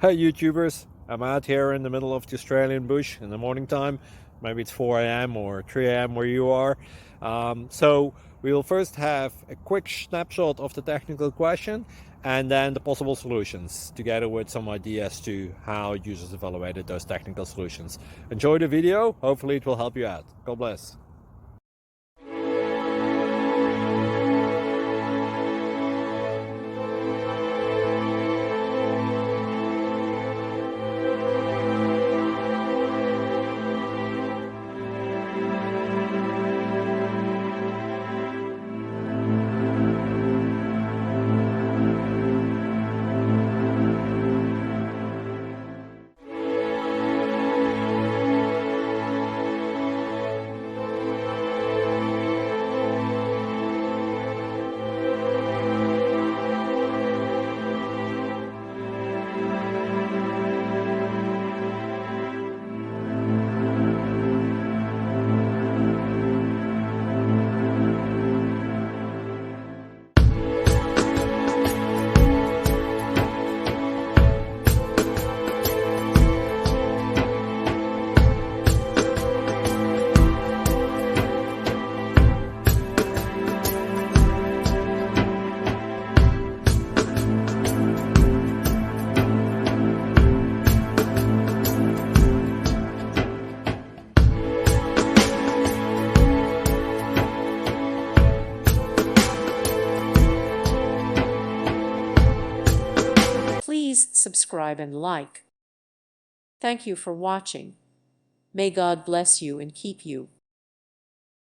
Hey YouTubers, I'm out here in the middle of the Australian bush in the morning time. Maybe it's 4 a.m. or 3 a.m. where you are. So we'll first have a quick snapshot of the technical question and then the possible solutions, together with some ideas to how users evaluated those technical solutions. Enjoy the video, hopefully it will help you out. God bless. Please subscribe and like. Thank you for watching. May God bless you and keep you.